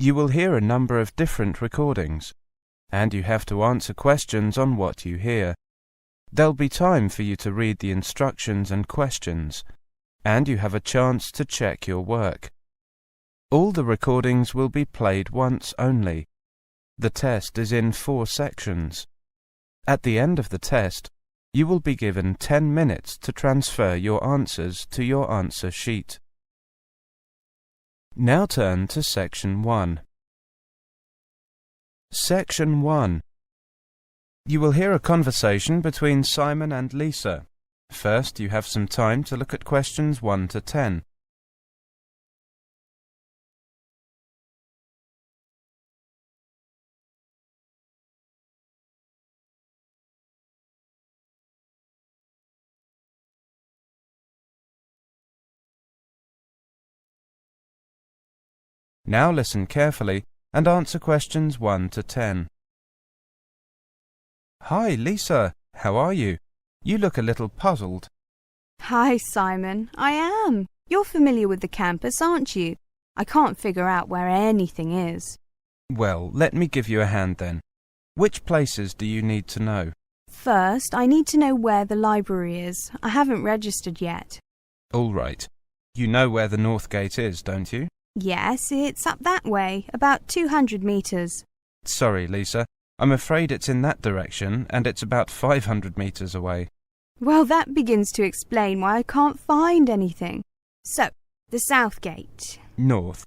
You will hear a number of different recordings, and you have to answer questions on what you hear. There'll be time for you to read the instructions and questions, and you have a chance to check your work. All the recordings will be played once only. The test is in 4 sections. At the end of the test, you will be given 10 minutes to transfer your answers to your answer sheet. Now turn to Section 1. Section 1. You will hear a conversation between Simon and Lisa. First, you have some time to look at questions 1 to 10. Now listen carefully and answer questions 1 to 10. Hi, Lisa. How are you? You look a little puzzled. Hi, Simon. I am. You're familiar with the campus, aren't you? I can't figure out where anything is. Well, let me give you a hand then. Which places do you need to know? First, I need to know where the library is. I haven't registered yet. All right. You know where the North Gate is, don't you? Yes, it's up that way, about 200 metres. Sorry, Lisa. I'm afraid it's in that direction, and it's about 500 metres away. Well, that begins to explain why I can't find anything. So, the South Gate. North.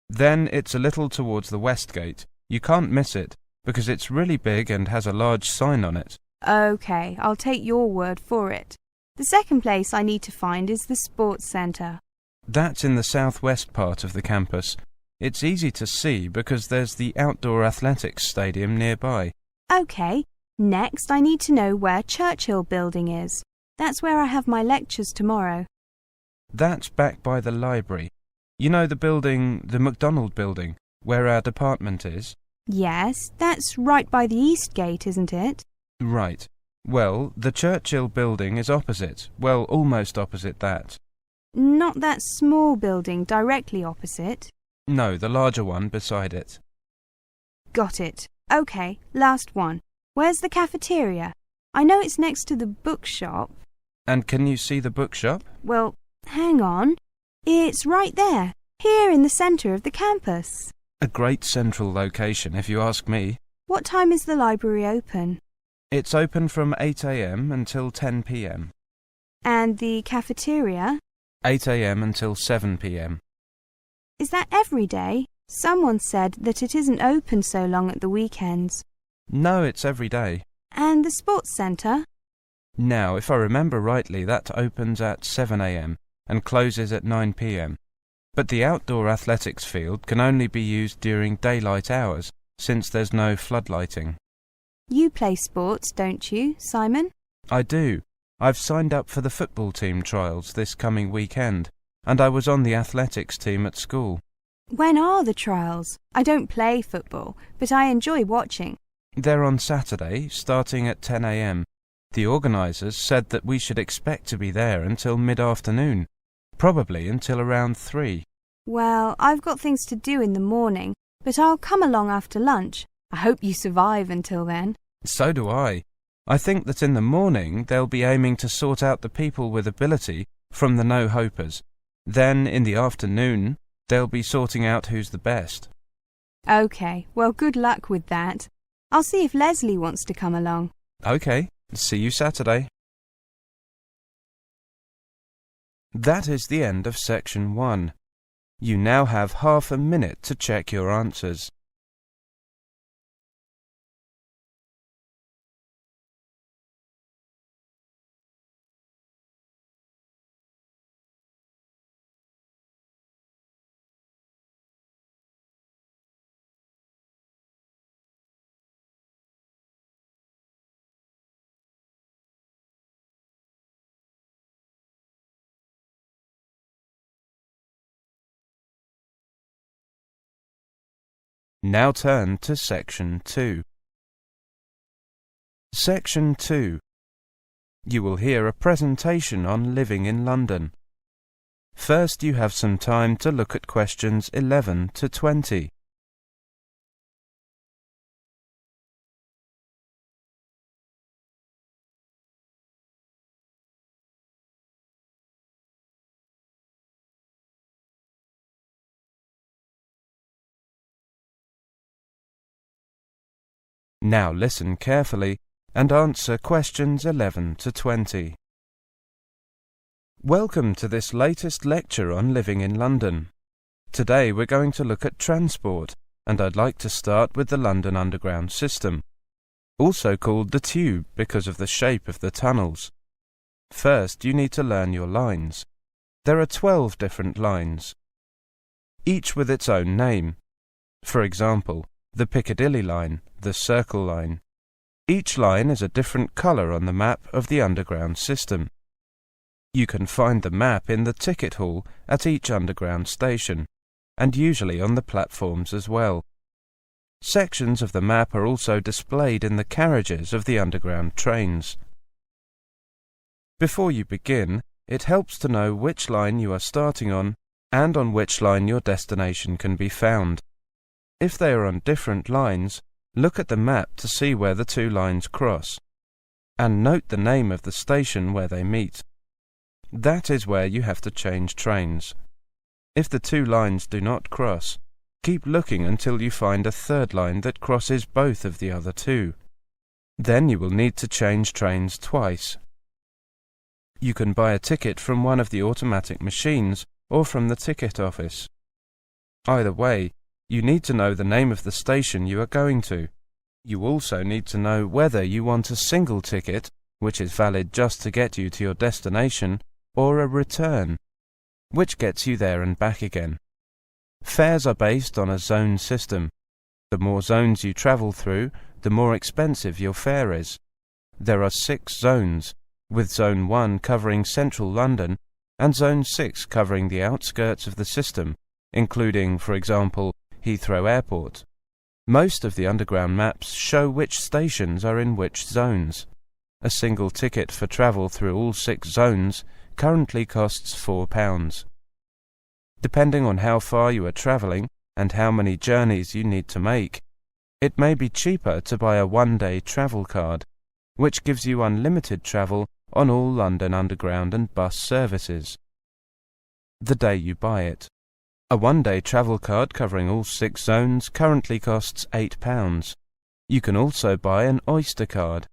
Then it's a little towards the West Gate. You can't miss it, because it's really big and has a large sign on it. OK, I'll take your word for it. The second place I need to find is the Sports Centre. That's in the southwest part of the campus. It's easy to see because there's the outdoor athletics stadium nearby. OK, next I need to know where Churchill Building is. That's where I have my lectures tomorrow. That's back by the library. You know the building, the McDonald Building, where our department is? Yes, that's right by the East Gate, isn't it? Right. Well, the Churchill Building is opposite. Well, almost opposite that. Not that small building directly opposite? No, the larger one beside it. Got it. OK, last one. Where's the cafeteria? I know it's next to the bookshop. And can you see the bookshop? Well, hang on. It's right there, here in the centre of the campus. A great central location, if you ask me. What time is the library open? It's open from 8 a.m. until 10 p.m. And the cafeteria? 8 a.m. until 7 p.m. Is that every day? Someone said that it isn't open so long at the weekends. No, it's every day. And the sports centre? Now, if I remember rightly, that opens at 7 a.m. and closes at 9 p.m. But the outdoor athletics field can only be used during daylight hours, since there's no floodlighting. You play sports, don't you, Simon? I do. I've signed up for the football team trials this coming weekend, and I was on the athletics team at school. When are the trials? I don't play football, but I enjoy watching. They're on Saturday, starting at 10 a.m. The organisers said that we should expect to be there until mid-afternoon, probably until around 3. Well, I've got things to do in the morning, but I'll come along after lunch. I hope you survive until then. So do I. I think that in the morning they'll be aiming to sort out the people with ability from the no-hopers. Then, in the afternoon, they'll be sorting out who's the best. OK, well, good luck with that. I'll see if Leslie wants to come along. OK, see you Saturday. That is the end of Section 1. You now have half a minute to check your answers. Now turn to Section 2. Section 2. You will hear a presentation on living in London. First, you have some time to look at questions 11 to 20. Now listen carefully and answer questions 11 to 20. Welcome to this latest lecture on living in London. Today we're going to look at transport, and I'd like to start with the London Underground system, also called the Tube because of the shape of the tunnels. First, you need to learn your lines. There are 12 different lines, each with its own name. For example, the Piccadilly line, the Circle line. Each line is a different colour on the map of the Underground system. You can find the map in the ticket hall at each Underground station, and usually on the platforms as well. Sections of the map are also displayed in the carriages of the Underground trains. Before you begin, it helps to know which line you are starting on and on which line your destination can be found. If they are on different lines, look at the map to see where the two lines cross, and note the name of the station where they meet. That is where you have to change trains. If the two lines do not cross, keep looking until you find a third line that crosses both of the other two. Then you will need to change trains twice. You can buy a ticket from one of the automatic machines or from the ticket office. Either way, you need to know the name of the station you are going to. You also need to know whether you want a single ticket, which is valid just to get you to your destination, or a return, which gets you there and back again. Fares are based on a zone system. The more zones you travel through, the more expensive your fare is. There are 6 zones, with Zone 1 covering central London and Zone 6 covering the outskirts of the system, including, for example, Heathrow Airport. Most of the Underground maps show which stations are in which zones. A single ticket for travel through all 6 zones currently costs £4. Depending on how far you are travelling and how many journeys you need to make, it may be cheaper to buy a one-day travel card, which gives you unlimited travel on all London Underground and bus services. The day you buy it. A one-day travel card covering all 6 zones currently costs £8. You can also buy an Oyster card.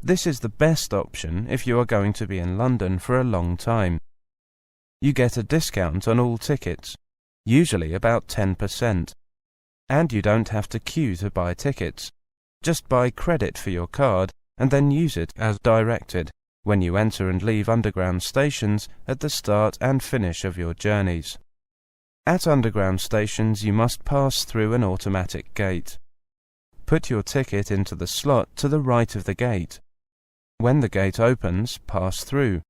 This is the best option if you are going to be in London for a long time. You get a discount on all tickets, usually about 10%. And you don't have to queue to buy tickets. Just buy credit for your card and then use it as directed when you enter and leave Underground stations at the start and finish of your journeys. At Underground stations you must pass through an automatic gate. Put your ticket into the slot to the right of the gate. When the gate opens, pass through.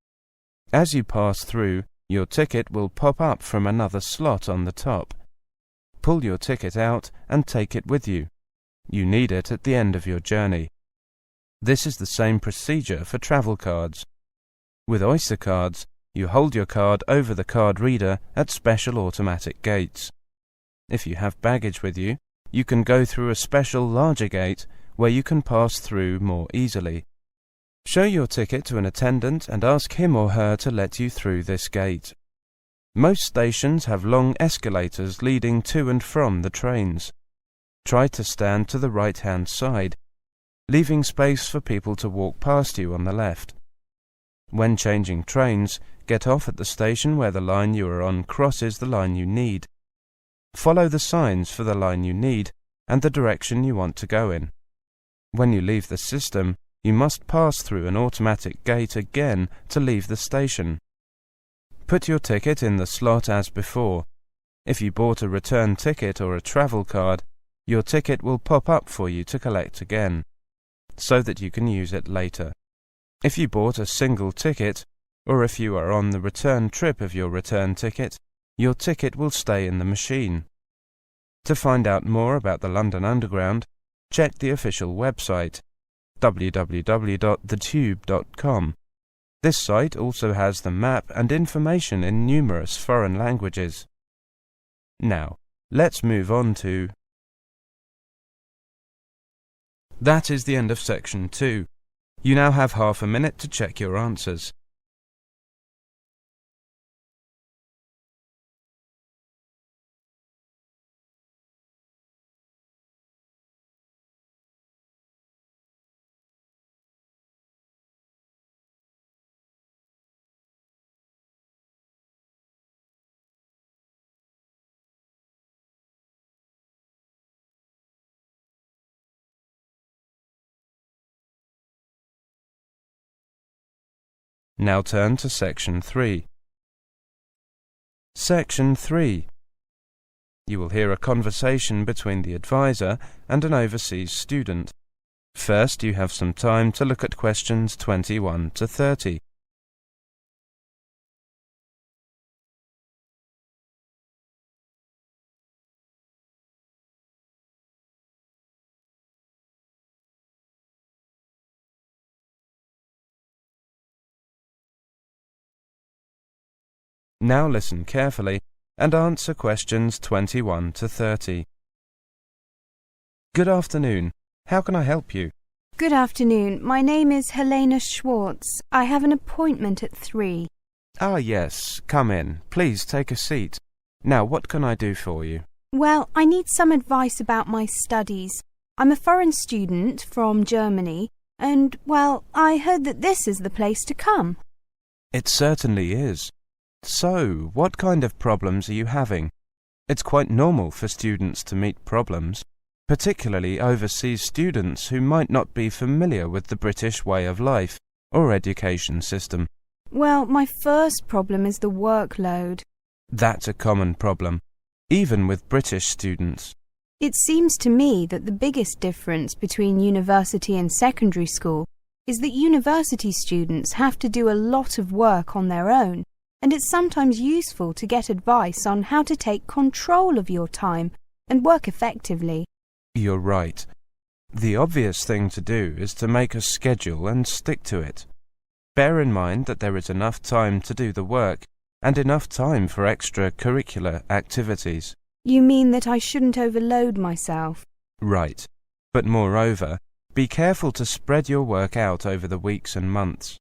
As you pass through, your ticket will pop up from another slot on the top. Pull your ticket out and take it with you. You need it at the end of your journey. This is the same procedure for travel cards. With Oyster cards, you hold your card over the card reader at special automatic gates. If you have baggage with you, you can go through a special larger gate where you can pass through more easily. Show your ticket to an attendant and ask him or her to let you through this gate. Most stations have long escalators leading to and from the trains. Try to stand to the right-hand side, leaving space for people to walk past you on the left. When changing trains, get off at the station where the line you are on crosses the line you need. Follow the signs for the line you need and the direction you want to go in. When you leave the system, you must pass through an automatic gate again to leave the station. Put your ticket in the slot as before. If you bought a return ticket or a travel card, your ticket will pop up for you to collect again, so that you can use it later. If you bought a single ticket, or if you are on the return trip of your return ticket, your ticket will stay in the machine. To find out more about the London Underground, check the official website, www.thetube.com. This site also has the map and information in numerous foreign languages. Now, let's move on to... That is the end of section 2. You now have half a minute to check your answers. Now turn to Section 3. Section 3. You will hear a conversation between the advisor and an overseas student. First, you have some time to look at questions 21 to 30. Now listen carefully and answer questions 21 to 30. Good afternoon. How can I help you? Good afternoon. My name is Helena Schwartz. I have an appointment at 3. Ah, yes. Come in. Please take a seat. Now, what can I do for you? Well, I need some advice about my studies. I'm a foreign student from Germany, and, well, I heard that this is the place to come. It certainly is. So, what kind of problems are you having? It's quite normal for students to meet problems, particularly overseas students who might not be familiar with the British way of life or education system. Well, my first problem is the workload. That's a common problem, even with British students. It seems to me that the biggest difference between university and secondary school is that university students have to do a lot of work on their own, and it's sometimes useful to get advice on how to take control of your time and work effectively. You're right. The obvious thing to do is to make a schedule and stick to it. Bear in mind that there is enough time to do the work and enough time for extracurricular activities. You mean that I shouldn't overload myself? Right. But moreover, be careful to spread your work out over the weeks and months.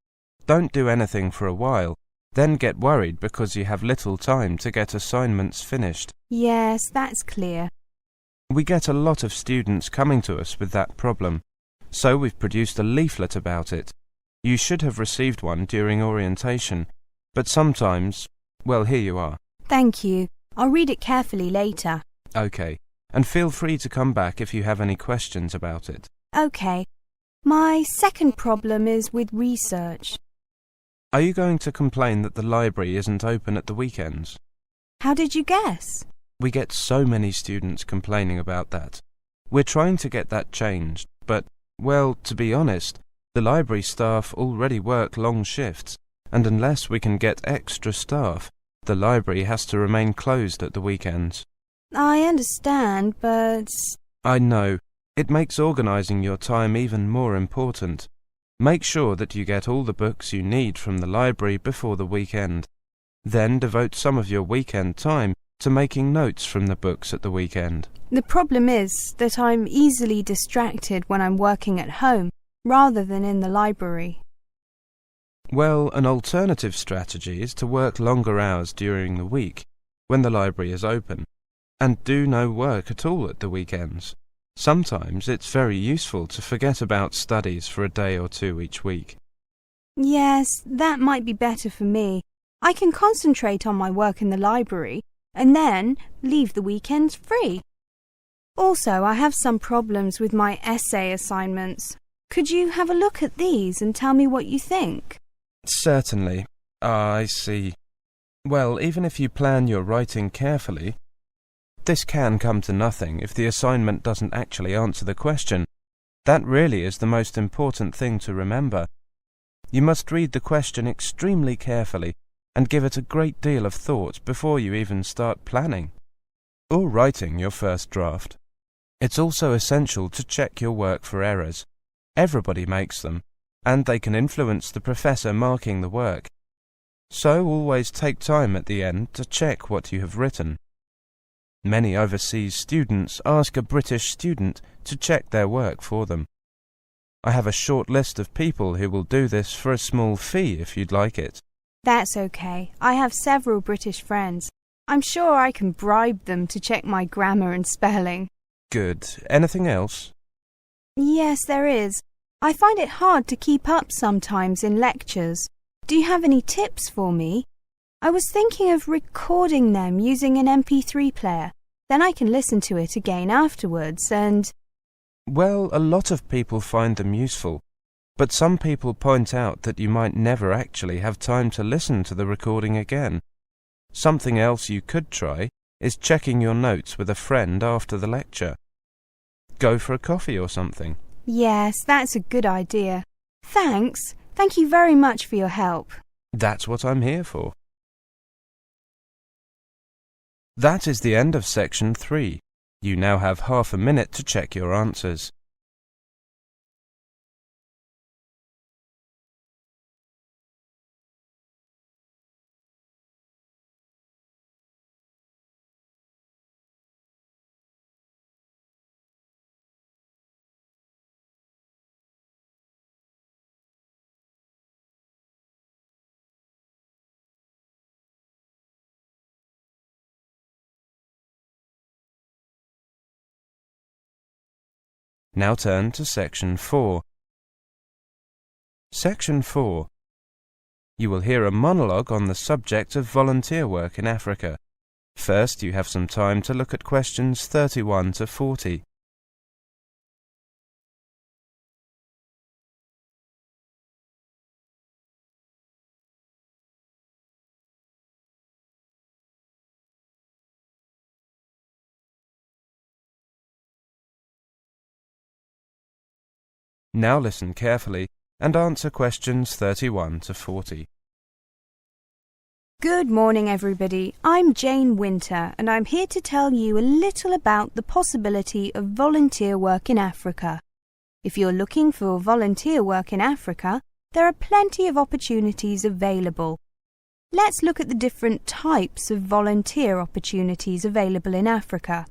Don't do anything for a while, then get worried because you have little time to get assignments finished. Yes, that's clear. We get a lot of students coming to us with that problem, so we've produced a leaflet about it. You should have received one during orientation, but sometimes, well, here you are. Thank you. I'll read it carefully later. Okay, and feel free to come back if you have any questions about it. Okay. My second problem is with research. Are you going to complain that the library isn't open at the weekends? How did you guess? We get so many students complaining about that. We're trying to get that changed, but, well, to be honest, the library staff already work long shifts, and unless we can get extra staff, the library has to remain closed at the weekends. I understand, but... I know. It makes organising your time even more important. Make sure that you get all the books you need from the library before the weekend. Then devote some of your weekend time to making notes from the books at the weekend. The problem is that I'm easily distracted when I'm working at home, rather than in the library. Well, an alternative strategy is to work longer hours during the week, when the library is open, and do no work at all at the weekends. Sometimes it's very useful to forget about studies for a day or two each week. Yes, that might be better for me. I can concentrate on my work in the library, and then leave the weekends free. Also, I have some problems with my essay assignments. Could you have a look at these and tell me what you think? Certainly. I see. Well, even if you plan your writing carefully, this can come to nothing if the assignment doesn't actually answer the question. That really is the most important thing to remember. You must read the question extremely carefully and give it a great deal of thought before you even start planning or writing your first draft. It's also essential to check your work for errors. Everybody makes them, and they can influence the professor marking the work. So always take time at the end to check what you have written. Many overseas students ask a British student to check their work for them. I have a short list of people who will do this for a small fee if you'd like it. That's okay. I have several British friends. I'm sure I can bribe them to check my grammar and spelling. Good. Anything else? Yes, there is. I find it hard to keep up sometimes in lectures. Do you have any tips for me? I was thinking of recording them using an MP3 player. Then I can listen to it again afterwards and... Well, a lot of people find them useful, But some people point out that you might never actually have time to listen to the recording again. Something else you could try is checking your notes with a friend after the lecture. Go for a coffee or something. Yes, that's a good idea. Thanks. Thank you very much for your help. That's what I'm here for. That is the end of section 3. You now have half a minute to check your answers. Now turn to section 4. Section 4. You will hear a monologue on the subject of volunteer work in Africa. First, you have some time to look at questions 31 to 40. Now listen carefully and answer questions 31 to 40. Good morning, everybody. I'm Jane Winter, and I'm here to tell you a little about the possibility of volunteer work in Africa. If you're looking for volunteer work in Africa, there are plenty of opportunities available. Let's look at the different types of volunteer opportunities available in Africa,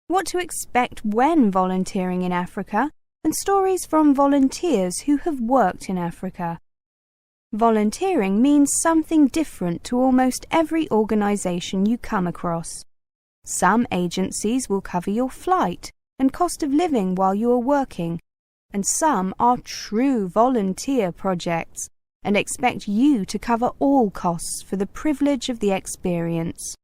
what to expect when volunteering in Africa, and stories from volunteers who have worked in Africa. Volunteering means something different to almost every organisation you come across. Some agencies will cover your flight and cost of living while you are working, and some are true volunteer projects and expect you to cover all costs for the privilege of the experience.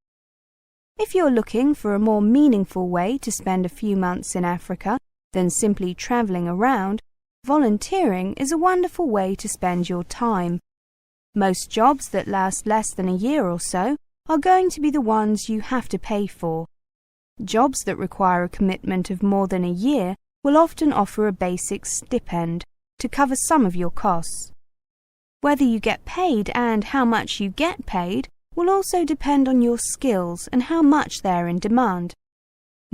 If you're looking for a more meaningful way to spend a few months in Africa than simply travelling around, volunteering is a wonderful way to spend your time. Most jobs that last less than a year or so are going to be the ones you have to pay for. Jobs that require a commitment of more than a year will often offer a basic stipend to cover some of your costs. Whether you get paid and how much you get paid will also depend on your skills and how much they're in demand.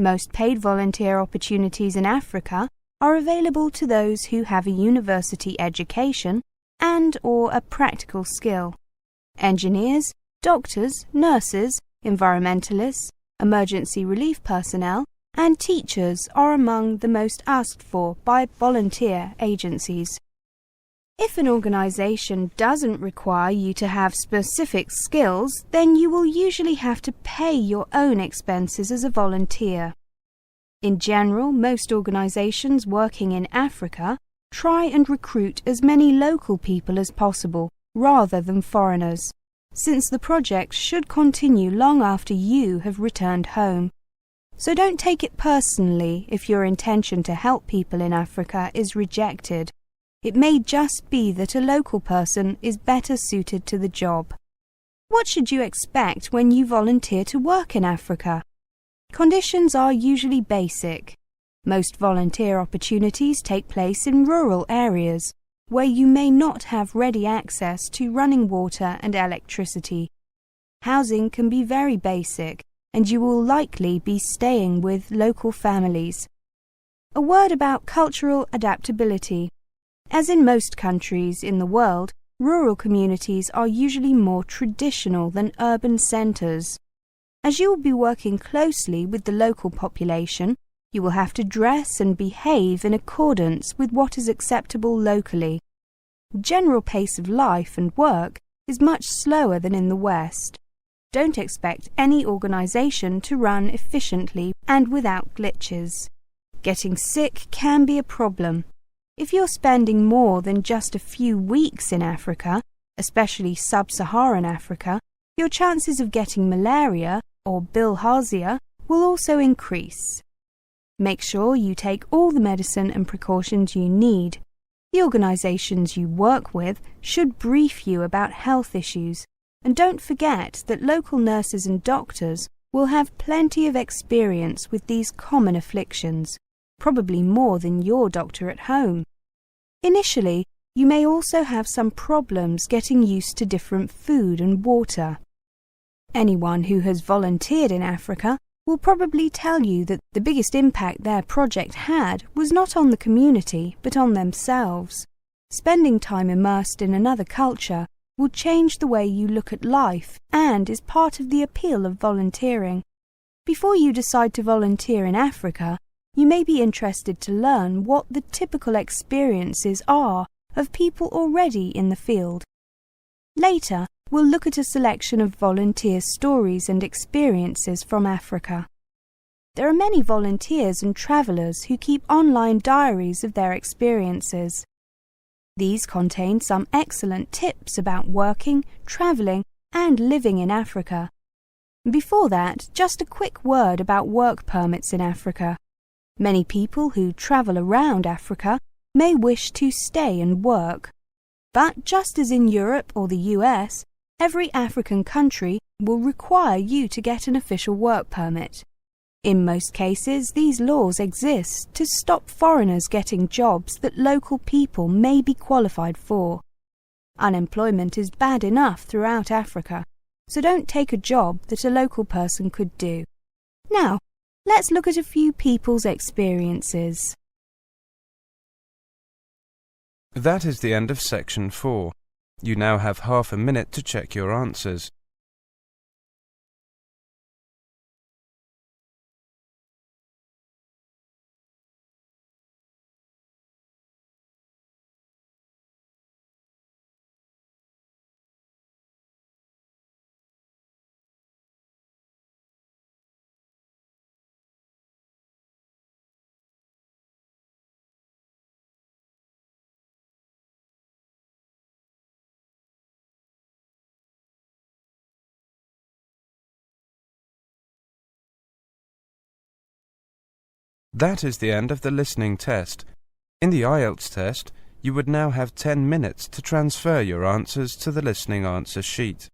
Most paid volunteer opportunities in Africa are available to those who have a university education and/or a practical skill. Engineers, doctors, nurses, environmentalists, emergency relief personnel, and teachers are among the most asked for by volunteer agencies. If an organisation doesn't require you to have specific skills, then you will usually have to pay your own expenses as a volunteer. In general, most organisations working in Africa try and recruit as many local people as possible, rather than foreigners, since the project should continue long after you have returned home. So don't take it personally if your intention to help people in Africa is rejected. It may just be that a local person is better suited to the job. What should you expect when you volunteer to work in Africa? Conditions are usually basic. Most volunteer opportunities take place in rural areas, where you may not have ready access to running water and electricity. Housing can be very basic, and you will likely be staying with local families. A word about cultural adaptability. As in most countries in the world, rural communities are usually more traditional than urban centres. As you will be working closely with the local population, you will have to dress and behave in accordance with what is acceptable locally. General pace of life and work is much slower than in the West. Don't expect any organisation to run efficiently and without glitches. Getting sick can be a problem. If you're spending more than just a few weeks in Africa, especially sub-Saharan Africa, your chances of getting malaria or bilharzia will also increase. Make sure you take all the medicine and precautions you need. The organisations you work with should brief you about health issues, and don't forget that local nurses and doctors will have plenty of experience with these common afflictions, probably more than your doctor at home. Initially, you may also have some problems getting used to different food and water. Anyone who has volunteered in Africa will probably tell you that the biggest impact their project had was not on the community but on themselves. Spending time immersed in another culture will change the way you look at life and is part of the appeal of volunteering. Before you decide to volunteer in Africa, you may be interested to learn what the typical experiences are of people already in the field. Later, we'll look at a selection of volunteer stories and experiences from Africa. There are many volunteers and travellers who keep online diaries of their experiences. These contain some excellent tips about working, travelling, and living in Africa. Before that, just a quick word about work permits in Africa. Many people who travel around Africa may wish to stay and work. But just as in Europe or the US, every African country will require you to get an official work permit. In most cases, these laws exist to stop foreigners getting jobs that local people may be qualified for. Unemployment is bad enough throughout Africa, so don't take a job that a local person could do. Now, let's look at a few people's experiences. That is the end of section 4. You now have half a minute to check your answers. That is the end of the listening test. In the IELTS test, you would now have 10 minutes to transfer your answers to the listening answer sheet.